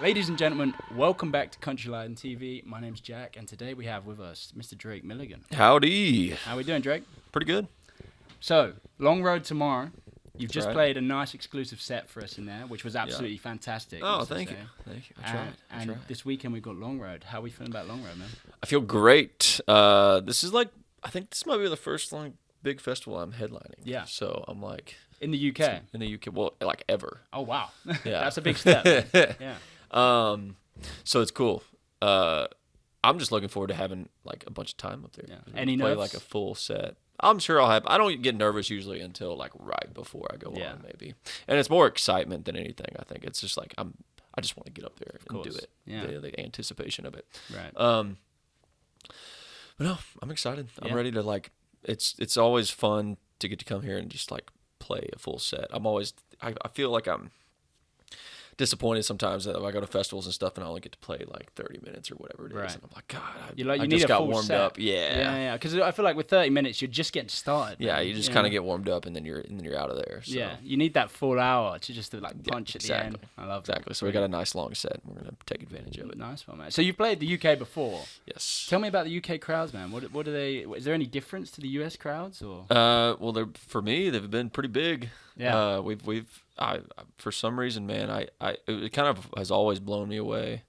Ladies and gentlemen, welcome back to CountryLine TV. My name's Jack, and today we have with us Mr. Drake Milligan. Howdy. How we doing, Drake? Pretty good. So, Long Road Tomorrow. You've That's just right. played a nice exclusive set for us in there, which was absolutely fantastic. Oh, must I thank you. say. Thank you. I tried. And this weekend we've got Long Road. How are we feeling about Long Road, man? I feel great. This is I think this might be the first big festival I'm headlining. Yeah. So I'm like. In the UK? In the UK. Well, like ever. Oh, wow. Yeah. That's a big step. Yeah. So it's cool. I'm just looking forward to having like a bunch of time up there. Yeah. Any play nerves? like a full set. I'm sure I'll have. I don't get nervous usually until like right before I go on, maybe. And it's more excitement than anything. I think it's just like I just want to get up there and do it. Yeah. The anticipation of it. Right. But no, I'm excited. Yeah. I'm ready to like. It's always fun to get to come here and just like play a full set. I feel like I'm disappointed sometimes that I go to festivals and stuff and I only get to play like 30 minutes or whatever it is. Right. And I'm like, God, You I need just a got full warmed set. up. Yeah. Because I feel like with 30 minutes, you're just getting started. Yeah, man. you just kind of get warmed up and then you're out of there. So. Yeah, you need that full hour to just like punch at the end. Exactly. I love that. Exactly. So we got a nice long set. We're gonna take advantage of it. Nice one, man. So you played the UK before. Yes. Tell me about the UK crowds, man. What are they? Is there any difference to the US crowds or? Well, for me, they've been pretty big. Yeah. I for some reason, man, it kind of has always blown me away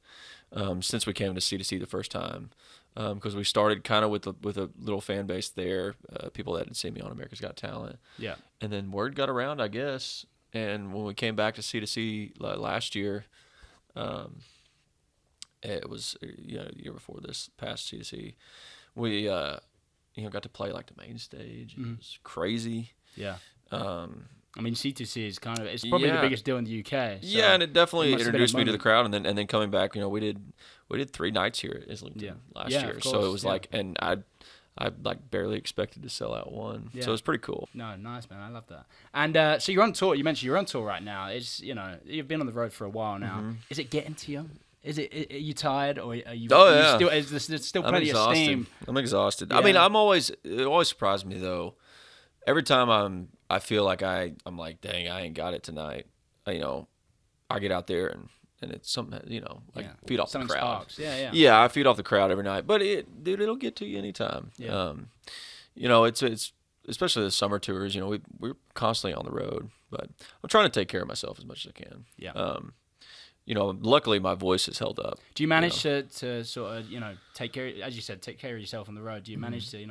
since we came to C2C the first time, because we started kind of with a little fan base there, people that had seen me on America's Got Talent. Yeah. And then word got around, I guess, and when we came back to C2C last year, it was the year before this past C2C, we got to play like the main stage. It was crazy. Yeah. I mean, C2C is it's probably the biggest deal in the UK. So yeah, and it definitely it must have been introduced a me to the moment. crowd, and then coming back, we did 3 nights here at Islington last year, of so course, it was like, and I like barely expected to sell out one, so it was pretty cool. No, nice, man. I love that. And so you're on tour. You mentioned you're on tour right now. You've been on the road for a while now. Mm-hmm. Is it getting to you? Are you tired, or are you? Oh, are you yeah. Still, is there still plenty of steam? I'm exhausted. Yeah. I mean, it always surprised me though. Every time I feel like I'm like, dang, I ain't got it tonight. I get out there and it's something, feed off Something the crowd. sparks. Yeah. Yeah, I feed off the crowd every night. But it'll get to you anytime. Yeah. It's especially the summer tours. We're constantly on the road, but I'm trying to take care of myself as much as I can. Yeah. Luckily my voice has held up. Do you manage to sort of, take care, as you said, take care of yourself on the road? Do you manage to,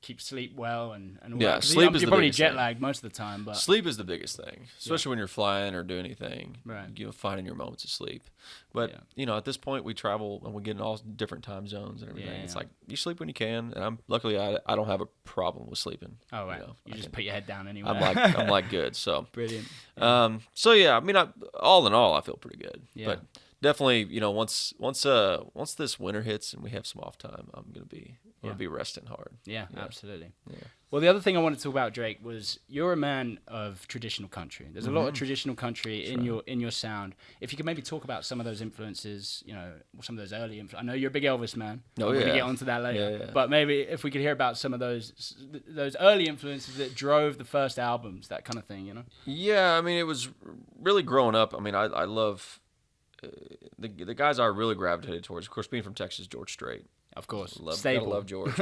keep sleep well and all Yeah, that? 'Cause sleep is you're the probably biggest jet thing. lagged most of the time, but Sleep is the biggest thing, especially when you're flying or doing anything. Right. Finding your moments of sleep. But at this point we travel and we get in all different time zones and everything. It's like you sleep when you can, and luckily I don't have a problem with sleeping. oh right, you just put your head down anyway. I'm like good. So Brilliant. So yeah, I mean, all in all, I feel pretty good. Yeah. But definitely, once this winter hits and we have some off time, I'm gonna be resting hard. Yeah, absolutely. Yeah. Well, the other thing I wanted to talk about, Drake, was you're a man of traditional country. There's a lot of traditional country in your sound. If you could maybe talk about some of those influences, some of those early influences. I know you're a big Elvis man. Oh, We're yeah. gonna get onto that later. Yeah. But maybe if we could hear about some of those early influences that drove the first albums, that kind of thing, Yeah, I mean, it was really growing up. I mean, I love the guys I really gravitated towards. Of course, being from Texas, George Strait. Of course. Gotta Staple. love George.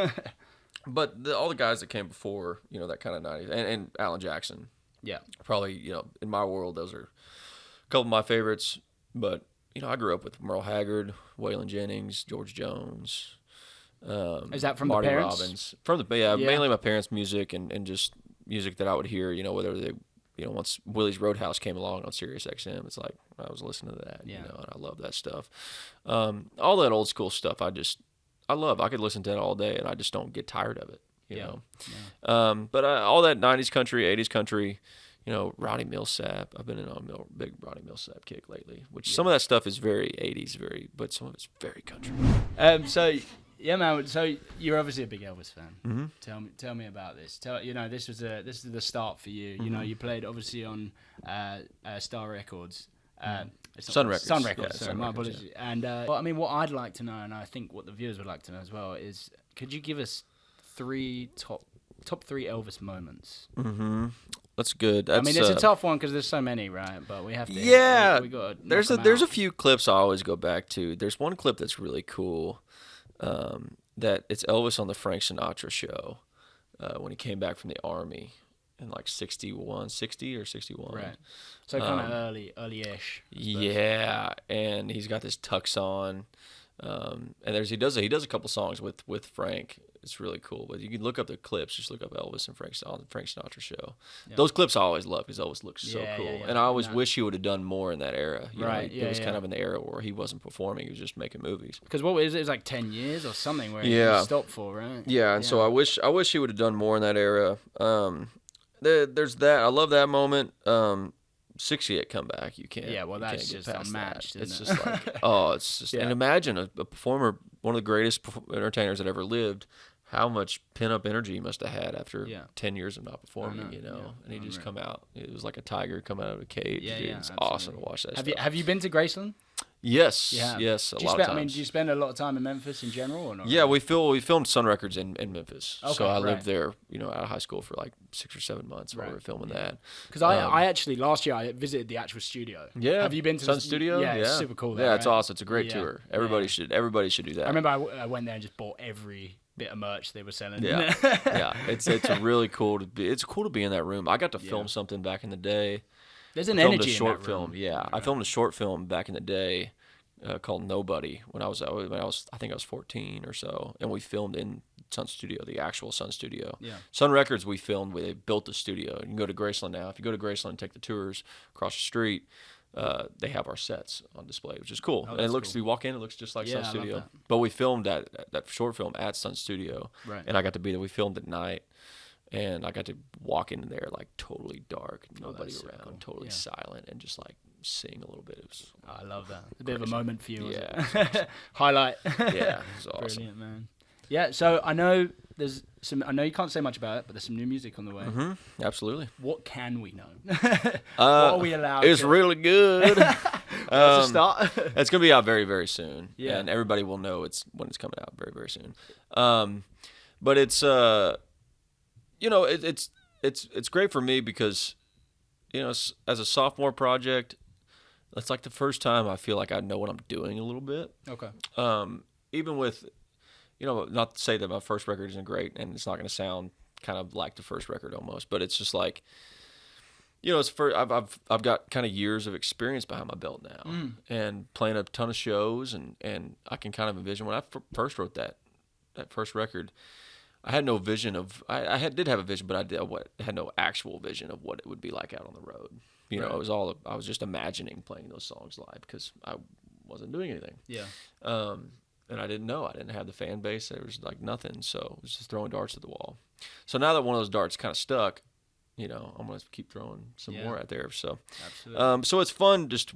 But all the guys that came before, that kind of 90s, and Alan Jackson. Yeah. Probably, in my world, those are a couple of my favorites. But, I grew up with Merle Haggard, Waylon Jennings, George Jones. Is that from Marty the parents? Robbins. Mainly my parents' music and just music that I would hear, whether they, once Willie's Roadhouse came along on Sirius XM, it's like I was listening to that, and I love that stuff. All that old school stuff, I love. I could listen to that all day, and I just don't get tired of it, you know. Yeah. But all that 90s country, 80s country, Roddy Millsap. I've been in on a big Roddy Millsap kick lately, which some of that stuff is very 80s, but some of it's very country. So, yeah, man. So you're obviously a big Elvis fan. Mm-hmm. Tell me about this. This is the start for you. Mm-hmm. You played obviously on Star Records. Sun Records. Sun Records. Yeah, Sorry, Sun my Records, apologies. And I mean, what I'd like to know, and I think what the viewers would like to know as well, is could you give us top 3 Elvis moments? Mm-hmm. That's good. I mean, it's a tough one because there's so many, right? But we have to. Yeah, we got. There's a few clips I always go back to. There's one clip that's really cool. That it's Elvis on the Frank Sinatra show when he came back from the Army in like 60 or 61. Right. So kind of early-ish. Yeah, and he's got this tux on, and he does a couple songs with Frank. It's really cool. But you can look up the clips. Just look up Elvis and Frank on the Frank Sinatra show. Yeah. Those clips I always love because Elvis looks so cool. Yeah. And I always wish he would have done more in that era. You know, it was kind of in the era where he wasn't performing. He was just making movies. Because what was it? It was like 10 years or something where he stopped for, right? Yeah, and so I wish he would have done more in that era. There's that. I love that moment. 68 comeback. You can't. Yeah, well, that's just unmatched. It's just like, it's just. And imagine a performer, one of the greatest entertainers that ever lived. How much pent-up energy he must have had after 10 years of not performing, you know? And he just come out. It was like a tiger coming out of a cage. Yeah, it's awesome to watch that stuff. Have you been to Graceland? Yes, yes, a lot of times. I mean, do you spend a lot of time in Memphis in general or not? Yeah, we filmed Sun Records in Memphis. Okay, so I lived there, you know, out of high school for like 6 or 7 months while we were filming that. Because I actually, last year, I visited the actual studio. Yeah. Have you been to Sun Studio? Yeah, it's super cool there. Yeah, it's awesome. It's a great tour. Everybody should do that. I remember I went there and just bought every bit of merch they were selling. Yeah, yeah. It's really cool to be. It's cool to be in that room. I got to film something back in the day. There's an energy in that room. Film. Yeah, I filmed a short film back in the day called Nobody when I was I think I was 14 or so, and we filmed in Sun Studio, the actual Sun Studio. Yeah. Sun Records we filmed where they built the studio. You can go to Graceland now. If you go to Graceland and take the tours across the street. They have our sets on display, which is cool. And it looks, you walk in, it looks just like Sun Studio. But we filmed that short film at Sun Studio, and I got to be there. We filmed at night, and I got to walk in there like totally dark, nobody around, totally silent, and just like sing a little bit. It was I love that. A bit of a moment for you. Yeah. Highlight. Yeah, it was awesome. Brilliant, man. Yeah, so I know I know you can't say much about it, but there's some new music on the way. Mm-hmm. Absolutely. What can we know? What are we allowed? It's really good. What's the start? It's gonna be out very, very soon. Yeah, and everybody will know when it's coming out very, very soon. But it's you know, it's great for me because, you know, as a sophomore project, it's like the first time I feel like I know what I'm doing a little bit. Okay. Even with, you know, not to say that my first record isn't great and it's not going to sound kind of like the first record almost, but it's just like, you know, I've got kind of years of experience behind my belt now and playing a ton of shows and I can kind of envision when I first wrote that first record, I had no vision of I did have a vision, but I had no actual vision of what it would be like out on the road. You know, I was just imagining playing those songs live because I wasn't doing anything. Yeah. And I didn't know. I didn't have the fan base. There was like nothing. So it was just throwing darts at the wall. So now that one of those darts kind of stuck, you know, I'm going to keep throwing some more out there. So, absolutely. So it's fun just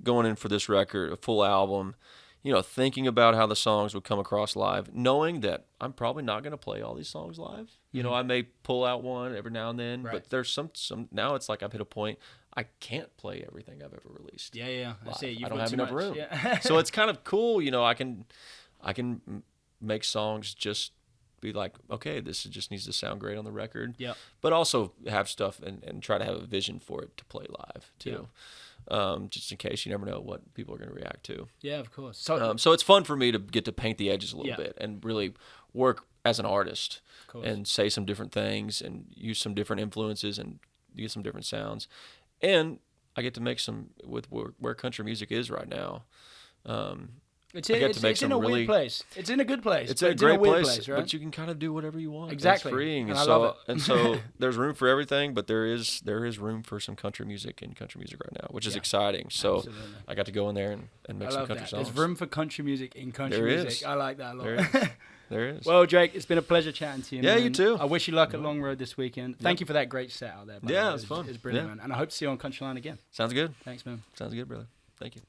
going in for this record, a full album, you know, thinking about how the songs would come across live, knowing that I'm probably not going to play all these songs live. You know, I may pull out one every now and then, but there's some now it's like I've hit a point I can't play everything I've ever released. Yeah. I see. I don't have enough room. Yeah. So it's kind of cool, you know, I can make songs just be like, okay, this just needs to sound great on the record. Yeah. But also have stuff and try to have a vision for it to play live too. Yeah. Just in case, you never know what people are going to react to. Yeah, of course. So it's fun for me to get to paint the edges a little bit and really work as an artist and say some different things and use some different influences and use some different sounds. And I get to make some with where country music is right now. It's in a weird place. It's in a good place. It's a great place, right? But you can kind of do whatever you want. Exactly. It's freeing. And I love it. And so there's room for everything, but there is room for some country music right now, which is exciting. So absolutely. I got to go in there and make some country songs. There's room for country music in country music. I like that a lot. There is. Well, Drake, it's been a pleasure chatting to you, man. Yeah, you too. I wish you luck at Long Road this weekend. Thank you for that great set out there. Yeah, it was fun. It was brilliant, man. And I hope to see you on CountryLine again. Sounds good. Thanks, man. Sounds good, brother. Thank you.